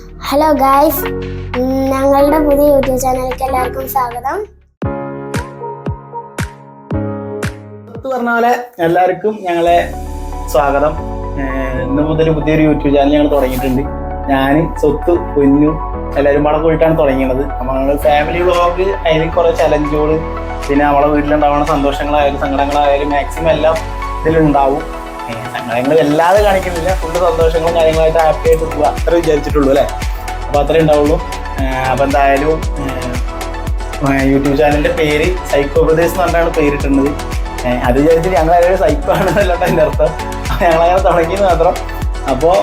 Hello guys, ഞങ്ങളുടെ പുതിയ YouTube ചാനലിലേക്ക് എല്ലാവർക്കും സ്വാഗതം. പറഞ്ഞ പോലെ എല്ലാവർക്കും ഞങ്ങളെ സ്വാഗതം. ഇന്ന് മുതൽ പുതിയൊരു യൂട്യൂബ് ചാനൽ ഞങ്ങൾ തുടങ്ങിയിട്ടുണ്ട്. ഞാൻ സ്വത്ത് പൊന്നു എല്ലാവരും പാടെ കൂടിയിട്ടാണ് തുടങ്ങിയത്. അപ്പോൾ ഞങ്ങൾ ഫാമിലി വ്ളോഗ്, അതിൽ കുറേ ചലഞ്ചുകൾ, പിന്നെ നമ്മളെ വീട്ടിലുണ്ടാവുന്ന സന്തോഷങ്ങളായാലും സങ്കടങ്ങളായാലും മാക്സിമം എല്ലാം ഇതിലുണ്ടാവും. സങ്കടങ്ങൾ വല്ലാതെ കാണിക്കുന്നില്ല, ഫുള്ള് സന്തോഷങ്ങളും കാര്യങ്ങളായിട്ട് ഹാപ്പി ആയിട്ട് പോവുക, അത്ര വിചാരിച്ചിട്ടുള്ളൂ അല്ലേ. അപ്പോൾ അത്രേ ഉണ്ടാവുള്ളൂ. അപ്പോൾ എന്തായാലും യൂട്യൂബ് ചാനലിൻ്റെ പേര് സൈക്കോ ബ്രദേഴ്സ് എന്ന് പറഞ്ഞാണ് പേരിട്ടുന്നത്. അത് വിചാരിച്ചിട്ട് ഞങ്ങളൊരു സൈക്കോ ആണെന്നല്ലോട്ടോ എൻ്റെ അർത്ഥം. ഞങ്ങളങ്ങനെ തുടങ്ങിയെന്ന് മാത്രം. അപ്പോൾ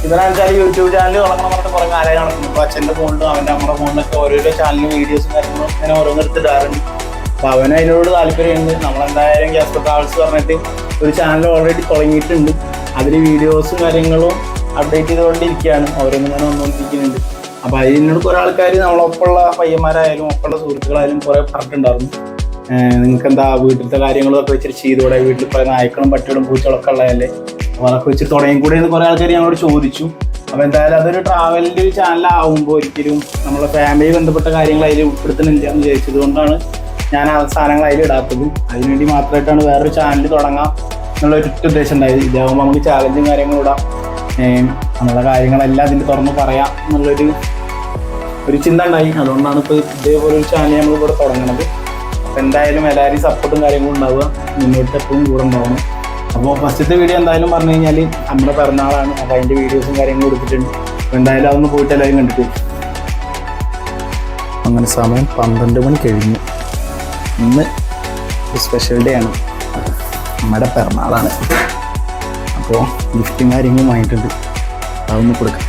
ഇതെന്നു വെച്ചാൽ യൂട്യൂബ് ചാനൽ തുടങ്ങണം പറഞ്ഞിട്ട് കുറേ കാലമായി നടക്കുന്നു. ഇപ്പോൾ അച്ഛൻ്റെ ഫോണിലും അവൻ്റെ നമ്മുടെ ഫോണിലൊക്കെ ഓരോരോ ചാനലിലും വീഡിയോസും കാര്യങ്ങളും ഇങ്ങനെ ഓരോന്നെടുത്തിടാറുണ്ട്. അപ്പോൾ അവന് അതിനോട് താല്പര്യമുണ്ട്. നമ്മളെന്തായാലും ഗ്യാസ് ട്രാവൽസ് പറഞ്ഞിട്ട് ഒരു ചാനൽ ഓൾറെഡി തുടങ്ങിയിട്ടുണ്ട്. അതിൽ വീഡിയോസും കാര്യങ്ങളും അപ്ഡേറ്റ് ചെയ്തുകൊണ്ടിരിക്കുകയാണ്, ഓരോന്നിങ്ങനെ വന്നുകൊണ്ടിരിക്കുന്നുണ്ട്. അപ്പോൾ അതിനോട് കുറേ ആൾക്കാർ നമ്മളൊപ്പമുള്ള പയ്യന്മാരായാലും ഒപ്പമുള്ള സുഹൃത്തുക്കളായാലും കുറേ പറഞ്ഞിട്ടുണ്ടായിരുന്നു, നിങ്ങൾക്ക് എന്താ വീട്ടിലത്തെ കാര്യങ്ങളൊക്കെ വെച്ചിട്ട് ചെയ്തുകൂടെ, വീട്ടിൽ കുറേ നായ്ക്കളും പട്ടികളും പൂച്ചകളൊക്കെ ഉള്ളതല്ലേ, അപ്പോൾ അതൊക്കെ വെച്ചിട്ട് തുടങ്ങി കൂടെ എന്ന് കുറേ ആൾക്കാർ ഞങ്ങളോട് ചോദിച്ചു. അപ്പോൾ എന്തായാലും അതൊരു ട്രാവലിൻ്റെ ഒരു ചാനലാകുമ്പോൾ ഒരിക്കലും നമ്മളെ ഫാമിലി ബന്ധപ്പെട്ട കാര്യങ്ങൾ അതിൽ ഉൾപ്പെടുത്തുന്നില്ല എന്ന് വിചാരിച്ചത് കൊണ്ടാണ് ഞാൻ ആ സാധനങ്ങൾ അതിൽ ഇടാത്തത്. അതിനുവേണ്ടി മാത്രമായിട്ടാണ് വേറൊരു ചാനൽ തുടങ്ങാം എന്നുള്ള ഒരു ഉദ്ദേശം ഉണ്ടായത്. ഇതാകുമ്പോൾ നമുക്ക് ചാലഞ്ചും കാര്യങ്ങളും ഇടാം, നമ്മളെ കാര്യങ്ങളെല്ലാം അതിൽ തുറന്ന് പറയാം എന്നുള്ളൊരു ചിന്ത ഉണ്ടായി. അതുകൊണ്ടാണ് ഇപ്പോൾ ഇതേപോലെ ഒരു ചാനൽ നമ്മളിവിടെ തുടങ്ങുന്നത്. അപ്പോൾ എന്തായാലും എല്ലാവരെയും സപ്പോർട്ടും കാര്യങ്ങളും ഉണ്ടാവുക, മുന്നോട്ട് എപ്പോഴും കൂടെ ഉണ്ടാവണം. അപ്പോൾ ഫസ്റ്റത്തെ വീഡിയോ എന്തായാലും പറഞ്ഞു കഴിഞ്ഞാൽ നമ്മുടെ പിറന്നാളാണ്. അപ്പോൾ അതിൻ്റെ വീഡിയോസും കാര്യങ്ങളും എടുത്തിട്ടുണ്ട്. അപ്പോൾ എന്തായാലും അതൊന്ന് പോയിട്ട് എല്ലാവരും കണ്ടിട്ട്. അങ്ങനെ സമയം 12 മണി കഴിഞ്ഞു. ഇന്ന് ഒരു സ്പെഷ്യൽ ഡേ ആണ്, നമ്മുടെ പിറന്നാളാണ്. അപ്പോൾ ഗിഫ്റ്റും കാര്യങ്ങളും വാങ്ങിയിട്ടുണ്ട്, അതൊന്ന് കൊടുക്കാം.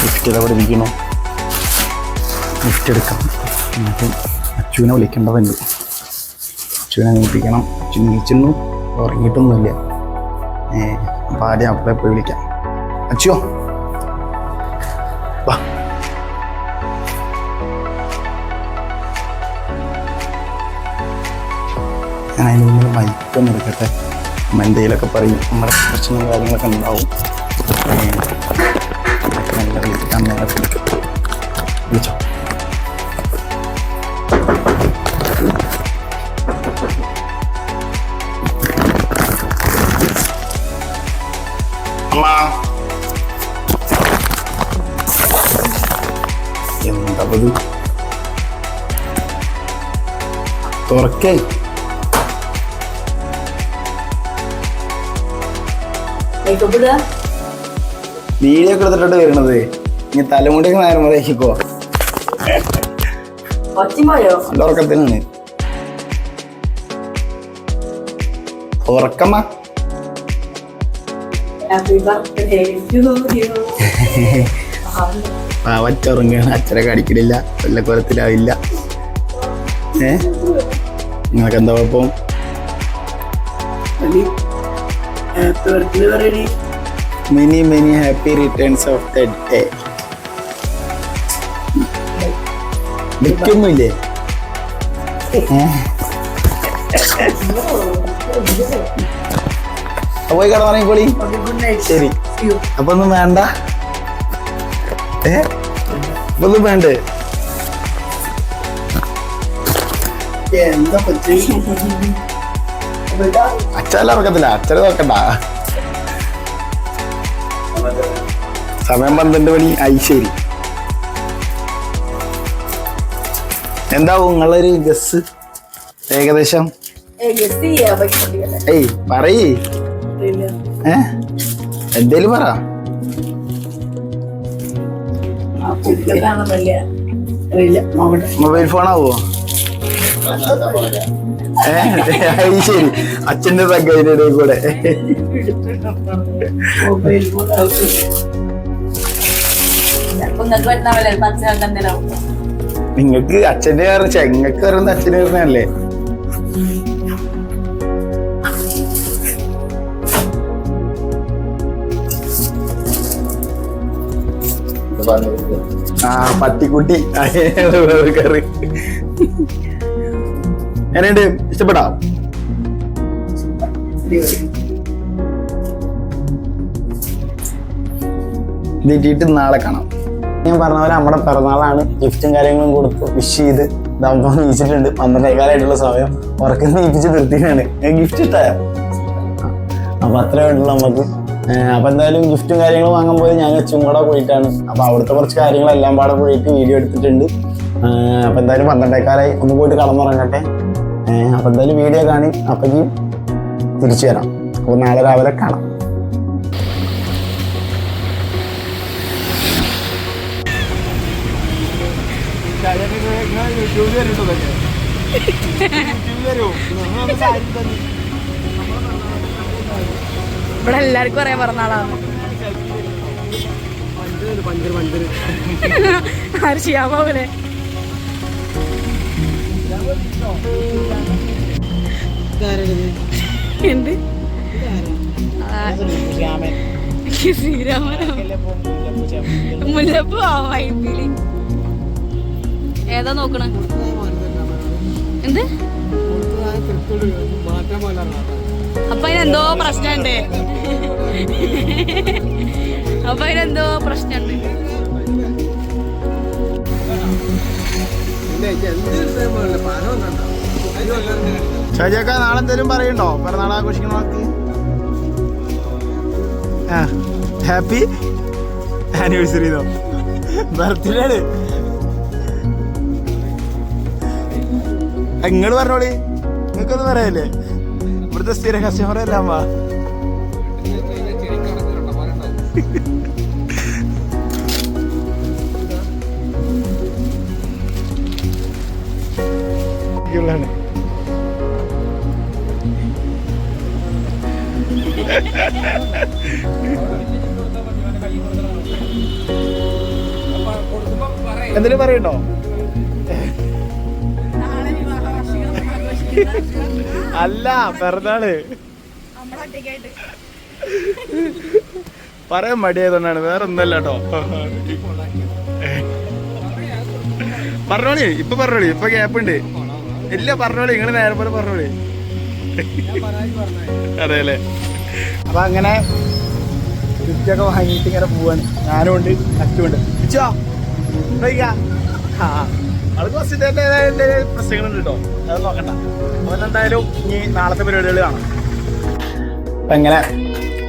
ഗിഫ്റ്റ് ഇതവിടെ ഇരിക്കണോ, ഗിഫ്റ്റ് എടുക്കാം. എന്നിട്ട് അച്ചുവിനെ വിളിക്കേണ്ടതുണ്ട്, അച്ചുവിനെ നീപ്പിക്കണം. അച്ചു നീച്ചൊന്നും ഉറങ്ങിയിട്ടൊന്നുമില്ല. അപ്പോൾ ആദ്യം അവിടെ പോയി വിളിക്കാം. അച്ചുവോ വാ. ഞാൻ അതിന് മുന്നിൽ മൈക്കൊന്നും എടുക്കട്ടെ, എന്തെങ്കിലുമൊക്കെ പറയും, നമ്മുടെ പ്രശ്നങ്ങളും കാര്യങ്ങളൊക്കെ ഉണ്ടാവും. നല്ല വിളിക്കാൻ നേരെ വിളിച്ചോ. എന്താ തുറക്കേ. വീഡിയോ ഒക്കെ എടുത്തിട്ട് വരണത് ഇനി തലമുടിയൊക്കെ നേരം മതിക്കോ. നല്ല ഉറക്കത്തിനാണ്. ഉറക്കമ്മ പാവച്ചുറങ്ങാണ്, അച്ഛനെ കടിക്കണില്ല, കൊല്ലക്കൊലത്തിലാവില്ല. നിങ്ങൾക്ക് എന്താ കുഴപ്പം? Many many happy returns of the day. വിളിക്കൊന്നുമില്ലേ? പോയി കിടന്നുറങ്ങിക്കോളി. ശരി. അപ്പൊ ഒന്നും വേണ്ട, അപ്പൊ ഒന്നും വേണ്ടേ? എന്താ പറ്റി? അച്ഛല്ല ഉറക്കത്തില്ല, അച്ഛനെ നോക്കണ്ട. സമയം 12 മണി ആയി. ശരി, എന്താവും നിങ്ങളൊരു ഗസ് ഏകദേശം? ഏയ് പറയ്, എന്തേലും പറ. മൊബൈൽ ഫോണാവോ? ശരി, അച്ഛൻ്റെ തങ്കയുടെ കൂടെ. നിങ്ങൾക്ക് അച്ഛൻ്റെ ചെങ്ങക്ക് പറയുന്ന അച്ഛന് വരുന്നല്ലേ? ആ പട്ടിക്കുട്ടി കറി എങ്ങനെയുണ്ട്? ഇഷ്ടപ്പെടാ? നീട്ടിയിട്ട് നാളെ കാണാം. ഞാൻ പറഞ്ഞ പോലെ നമ്മുടെ പിറന്നാളാണ്. ഗിഫ്റ്റും കാര്യങ്ങളും കൊടുത്ത് വിഷ് ചെയ്ത് ഇതാകുമ്പോൾ നീച്ചിട്ടുണ്ട്. 12:15 സമയം ഉറക്കം നീപ്പിച്ച് നിർത്തിയാണ്. ഗിഫ്റ്റ് ഇഷ്ടമായോ? അപ്പൊ അത്രേ വേണ്ടുള്ളൂ നമുക്ക്. അപ്പൊ എന്തായാലും ഗിഫ്റ്റും കാര്യങ്ങളും വാങ്ങാൻ പോയി ഞാൻ അച്ഛനും കൂടെ പോയിട്ടാണ്. അപ്പൊ അവിടുത്തെ കുറച്ച് കാര്യങ്ങളെല്ലാം പാടെ പോയിട്ട് വീഡിയോ എടുത്തിട്ടുണ്ട്. അപ്പൊ എന്തായാലും 12:15 ഒന്ന് പോയിട്ട് കടന്നുറങ്ങട്ടെ. അപ്പൊ എന്തായാലും വീഡിയോ കാണി. അപ്പേക്കും തിരിച്ചു വരാം. അപ്പൊ നാളെ രാവിലെ കാണാം. ഇവിടെ എല്ലാവർക്കും അറിയാൻ പറഞ്ഞാളാണ്. ആര് ചെയ്യാൻ പോകലെ എന്ത് ശ്രീരാമനോ മുല്ലപ്പൂ വൈദ്യുതി ഏതാ നോക്കണ? എന്ത് അപ്പൊ അതിനെന്തോ പ്രശ്നമുണ്ട്. അപ്പൊ അതിനെന്തോ പ്രശ്നമുണ്ട്. ഷാജിയൊക്കെ നാളെ എന്തേലും പറയണ്ടോ? പിറന്നാൾ ആഘോഷിക്കണ ഹാപ്പി ആനിവേഴ്സറി ബർത്ത്ഡേ ആണ്. ഇങ്ങോട്ട് പറഞ്ഞോളി. നിങ്ങൾക്കൊന്നും പറയല്ലേ? ഇവിടുത്തെ സ്ഥിര കസ്റ്റമർ അല്ല അമ്മ. എന്തെങ്കിലും പറയണ്ടോ? അല്ല പിറന്നാള് പറയാൻ മടിയായതുകൊണ്ടാണ്, വേറെ ഒന്നല്ല കേട്ടോ. പറഞ്ഞോളി, ഇപ്പൊ പറഞ്ഞോളി, ഇപ്പൊ ഗ്യാപ്പ് ഉണ്ട്. ഇല്ല പറഞ്ഞോളി, നിങ്ങള് നേരെ പോലെ പറഞ്ഞോളി. അതെ അല്ലേ? അപ്പൊ അങ്ങനെ ഗിഫ്റ്റൊക്കെ വാങ്ങിയിട്ട് ഇങ്ങനെ പോവാൻ ഞാനും ഉണ്ട് അച്ഛനുണ്ട്. ഇച്ചോ ആൾക്ക് ബസ്സിന്റെ പ്രശ്നങ്ങളുണ്ട് കേട്ടോ, അത് നോക്കണ്ട. അപ്പൊ എന്തായാലും ഇനി നാളത്തെ പരിപാടികൾ കാണാം. അപ്പൊ എങ്ങനെ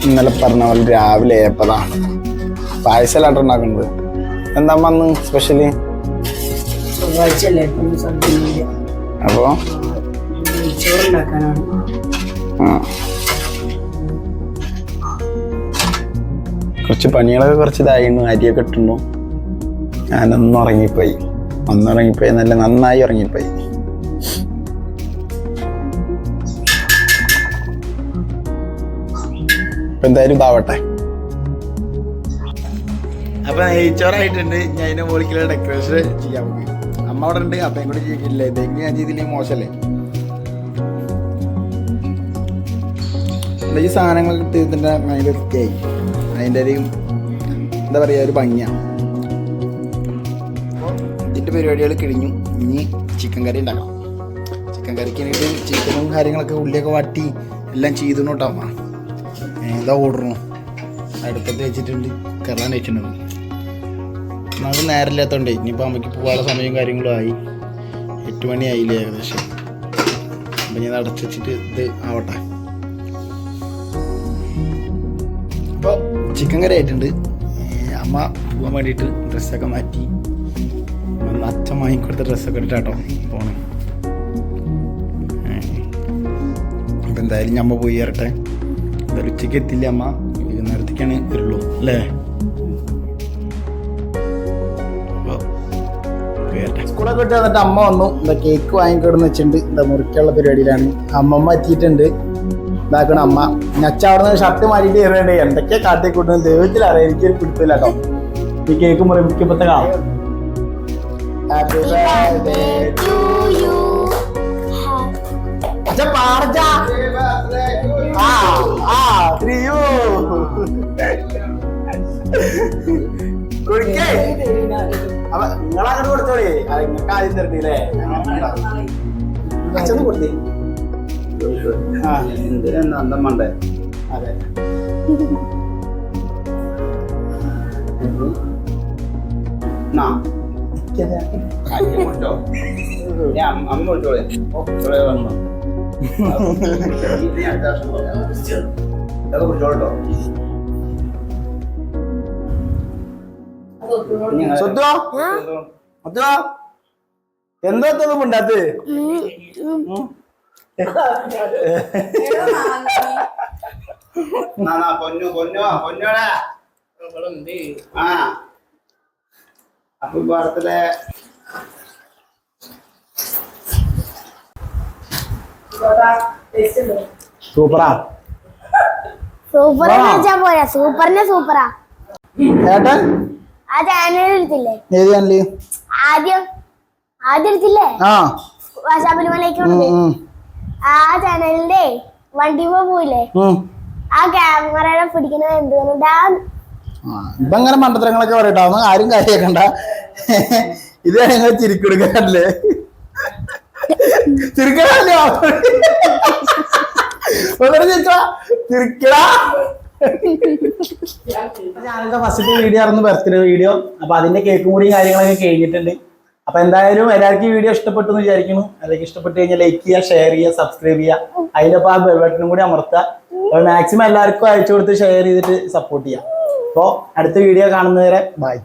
ഇന്നലെ പറഞ്ഞ പോലെ രാവിലെ ഏപ്പതാ പായസലായിട്ട് ഉണ്ടാക്കുന്നത്. എന്താ വന്ന് സ്പെഷ്യല്? അപ്പോ കുറച്ച് പണികളൊക്കെ കുറച്ച് ഇതായിരുന്നു. അരിയൊക്കെ ഇട്ടുണ്ടോ? ഞാനൊന്നും ഉറങ്ങിപ്പോയി. നല്ല നന്നായി ഉറങ്ങിപ്പോയി. എന്തായാലും ഇതാവട്ടെ. അപ്പൊ നെയ്ച്ചോറായിട്ടുണ്ട്. ഞാൻ അതിന്റെ മുകളിലുള്ള ഡെക്കറേഷൻ ചെയ്യാൻ പോയി. അമ്മ അവിടെ ഉണ്ട്, അപ്പം കൂടെ ചെയ്യില്ല. ഇതെങ്കിലും ഞാൻ ചെയ്തില്ലെങ്കിൽ മോശമല്ലേ? ഈ സാധനങ്ങളൊക്കെ ഇട്ട് ഇതിൻ്റെ ഭയങ്കര വൃത്തിയായി. അതിൻ്റെ ഒരു എന്താ പറയുക, ഒരു ഭംഗിയാണ്. അപ്പോൾ ഇതിൻ്റെ പരിപാടികൾ കഴിഞ്ഞു. ഇനി ചിക്കൻ കറി ഉണ്ടാക്കാം. ചിക്കൻ കറിക്ക് വേണ്ടിയിട്ട് ചിക്കനും കാര്യങ്ങളൊക്കെ ഉള്ളിയൊക്കെ വാട്ടി എല്ലാം ചെയ്തു കേട്ടോ. അമ്മ ഏതാ ഓടണു അടുപ്പത്ത് വെച്ചിട്ടുണ്ട്, കയറാൻ വെച്ചിട്ടുണ്ട്. നമുക്ക് നേരമില്ലാത്തതുകൊണ്ടേ ഇനിയിപ്പോൾ അമ്മയ്ക്ക് പോകാനുള്ള സമയവും കാര്യങ്ങളും ആയി. 8 മണിയായില്ലേ ഏകദേശം. അപ്പം ഞാൻ അടച്ചു വെച്ചിട്ട് ഇത് ആവട്ടെ. അപ്പോൾ ചിക്കൻ കറി ആയിട്ടുണ്ട്. അമ്മ പോകാൻ വേണ്ടിയിട്ട് ഡ്രസ്സൊക്കെ മാറ്റി അച്ഛൻ വാങ്ങിക്കൊടുത്ത ഡ്രസ്സൊക്കെ ഇട്ടാട്ടോ പോണം. അപ്പം എന്തായാലും ഞമ്മ പോയി ഇറട്ടെ. എന്തായാലും ഉച്ചയ്ക്ക് എത്തില്ല അമ്മ, വൈകുന്നേരത്തേക്കാണ് വരുള്ളൂ അല്ലേ? സ്കൂളൊക്കെ വിട്ട് വന്നിട്ട് അമ്മ വന്നു. എന്താ കേക്ക് വാങ്ങിക്കൊടുന്ന് വെച്ചിട്ടുണ്ട്. എന്താ മുറിക്കുള്ള പരിപാടിയിലാണ്. അമ്മമ്മ എത്തിയിട്ടുണ്ട്. ഇതാക്കണം അമ്മ. അച്ഛ അവിടെ നിന്ന് ഷർട്ട് മാറ്റിയിട്ട് കയറുന്നുണ്ട്. എന്തൊക്കെയാ കാട്ടിക്കൂട്ടുന്നത് ദൈവത്തിലറിയാം, എനിക്കൊരു പിടുത്തില്ല കേട്ടോ. ഈ കേക്ക് മുറിപ്പിക്കുമ്പോഴത്തെ കാണാം. അപ്പൊ നിങ്ങളങ്ങോട്ട് കൊടുത്തോളി. നിങ്ങൾക്ക് ആദ്യം തരണ്ടില്ലേ? അച്ഛനും കൊടുത്തേ. എന്തിനാ അന്തം വേണ്ടേ? അതെ അമ്മ വിളിച്ചോളെ വന്നോ വിളിച്ചോളട്ടോ എന്തോ ഉണ്ടാത്ത് പൊന്നോടാ ആ അപ്പൊ ഭാരത്തിലെ സൂപ്പറാ സൂപ്പർ വെച്ചാ പോരാ സൂപ്പറിന്റെ സൂപ്പറാ ഏട്ടൻ ആ ചാനൽ എടുത്തില്ലേ ഏത് ചാനല് ആദ്യം എടുത്തില്ലേ ആ ശബരിമലയ്ക്ക് ആ ചാനലിന്റെ വണ്ടിമ പോയില്ലേ ആ ക്യാമറയുടെ പിടിക്കുന്നത് എന്തുകൊണ്ടാ ഇപ്പൊ അങ്ങനെ മണ്ടത്തരങ്ങളൊക്കെ പറയട്ടോ ഒന്നും ആരും കാര്യാക്കണ്ട ഇത് ഞങ്ങൾ ചിരിക്കെടുക്കാനല്ലേ ചിരിക്കണല്ലേ ചിരിക്കടാ ഞാനെന്താ ഫസ്റ്റ് വീഡിയോ ആയിരുന്നു ബർത്ത്ഡേ വീഡിയോ അപ്പൊ അതിന്റെ കേക്കും കൂടിയും കാര്യങ്ങളൊക്കെ കഴിഞ്ഞിട്ടുണ്ട് അപ്പൊ എന്തായാലും എല്ലാവർക്കും ഈ വീഡിയോ ഇഷ്ടപ്പെട്ടു എന്ന് വിചാരിക്കുന്നു അല്ലെങ്കിൽ ഇഷ്ടപ്പെട്ട് കഴിഞ്ഞാൽ ലൈക്ക് ചെയ്യുക ഷെയർ ചെയ്യുക സബ്സ്ക്രൈബ് ചെയ്യുക അതിലപ്പോ ആ ബെൽ ബട്ടണും കൂടി അമർത്തുക അപ്പോൾ മാക്സിമം എല്ലാവർക്കും അയച്ചു കൊടുത്ത് ഷെയർ ചെയ്തിട്ട് സപ്പോർട്ട് ചെയ്യാം അപ്പോൾ അടുത്ത വീഡിയോ കാണുന്നവരെ ബൈ